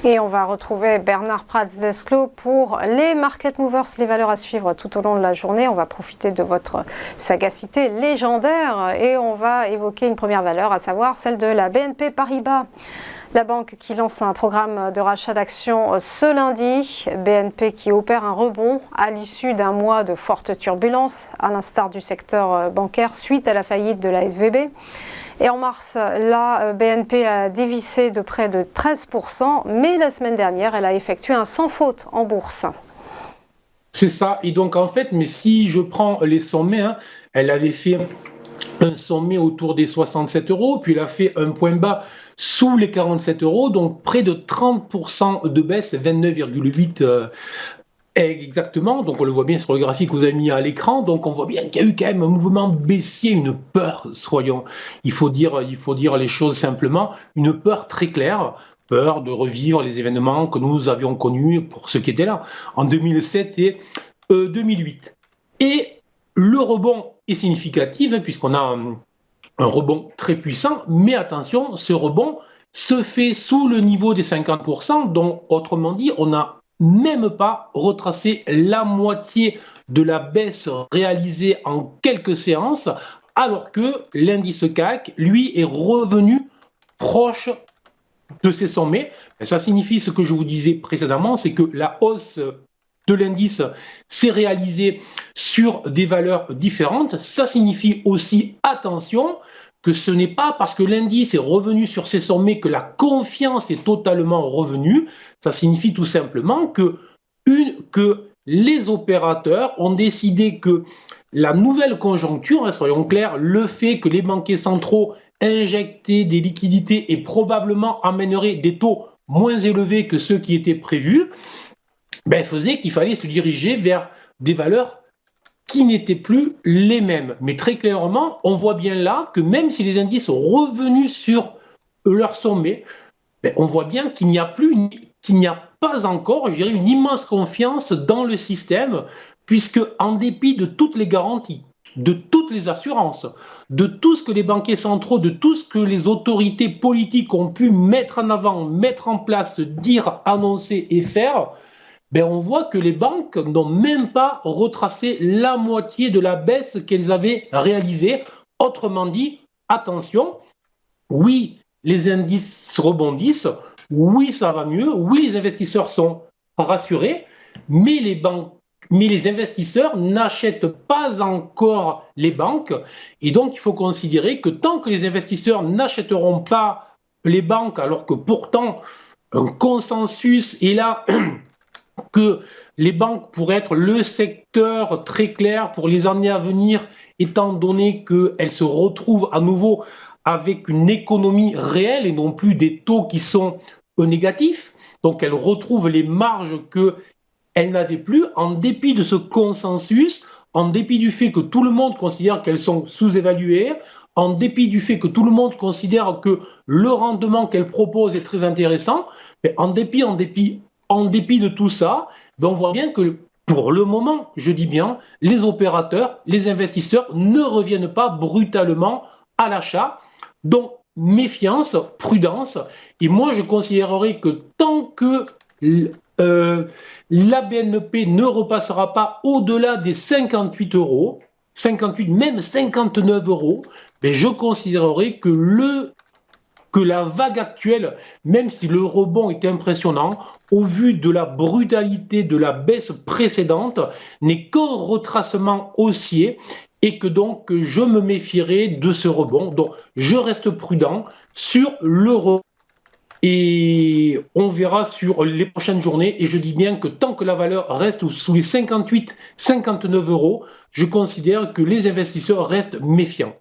Et on va retrouver Bernard Prats-Desclaux pour les Market Movers, les valeurs à suivre tout au long de la journée. On va profiter de votre sagacité légendaire et on va évoquer une première valeur, à savoir celle de la BNP Paribas. La banque qui lance un programme de rachat d'actions ce lundi, BNP qui opère un rebond à l'issue d'un mois de fortes turbulences, à l'instar du secteur bancaire suite à la faillite de la SVB. Et en mars, la BNP a dévissé de près de 13%, mais la semaine dernière, elle a effectué un sans faute en bourse. C'est ça. Et donc, en fait, mais si je prends les sommets, elle avait fait un sommet autour des 67 euros, puis elle a fait un point bas sous les 47 euros, donc près de 30% de baisse, 29,8 exactement. Donc on le voit bien sur le graphique que vous avez mis à l'écran. Donc on voit bien qu'il y a eu quand même un mouvement baissier, une peur, soyons. Il faut dire les choses simplement, une peur très claire. Peur de revivre les événements que nous avions connus pour ceux qui étaient là en 2007 et 2008. Et le rebond est significatif puisqu'on a un rebond très puissant, mais attention, ce rebond se fait sous le niveau des 50%, donc autrement dit, on n'a même pas retracé la moitié de la baisse réalisée en quelques séances, alors que l'indice CAC, lui, est revenu proche de ses sommets. Et ça signifie ce que je vous disais précédemment, c'est que la hausse de l'indice s'est réalisée sur des valeurs différentes. Ça signifie aussi, attention, que ce n'est pas parce que l'indice est revenu sur ses sommets que la confiance est totalement revenue. Ça signifie tout simplement que les opérateurs ont décidé que la nouvelle conjoncture, soyons clairs, le fait que les banquiers centraux injectaient des liquidités et probablement amèneraient des taux moins élevés que ceux qui étaient prévus, faisait qu'il fallait se diriger vers des valeurs qui n'étaient plus les mêmes. Mais très clairement, on voit bien là que même si les indices sont revenus sur leur sommet, on voit bien qu'il n'y a pas encore, je dirais, une immense confiance dans le système, puisque en dépit de toutes les garanties, de toutes les assurances, de tout ce que les banquiers centraux, de tout ce que les autorités politiques ont pu mettre en avant, mettre en place, dire, annoncer et faire, on voit que les banques n'ont même pas retracé la moitié de la baisse qu'elles avaient réalisée. Autrement dit, attention, oui, les indices rebondissent, oui, ça va mieux, oui, les investisseurs sont rassurés, mais les investisseurs n'achètent pas encore les banques. Et donc, il faut considérer que tant que les investisseurs n'achèteront pas les banques, alors que pourtant un consensus est là que les banques pourraient être le secteur très clair pour les années à venir, étant donné qu'elles se retrouvent à nouveau avec une économie réelle et non plus des taux qui sont négatifs. Donc elles retrouvent les marges qu'elles n'avaient plus, en dépit de ce consensus, en dépit du fait que tout le monde considère qu'elles sont sous-évaluées, en dépit du fait que tout le monde considère que le rendement qu'elles proposent est très intéressant, mais en dépit de tout ça, on voit bien que pour le moment, je dis bien, les opérateurs, les investisseurs ne reviennent pas brutalement à l'achat. Donc, méfiance, prudence. Et moi, je considérerais que tant que la BNP ne repassera pas au-delà des 58 euros, 58, même 59 euros, je considérerais que la vague actuelle, même si le rebond est impressionnant, au vu de la brutalité de la baisse précédente, n'est qu'un retracement haussier et que donc je me méfierai de ce rebond. Donc je reste prudent sur l'euro et on verra sur les prochaines journées. Et je dis bien que tant que la valeur reste sous les 58-59 euros, je considère que les investisseurs restent méfiants.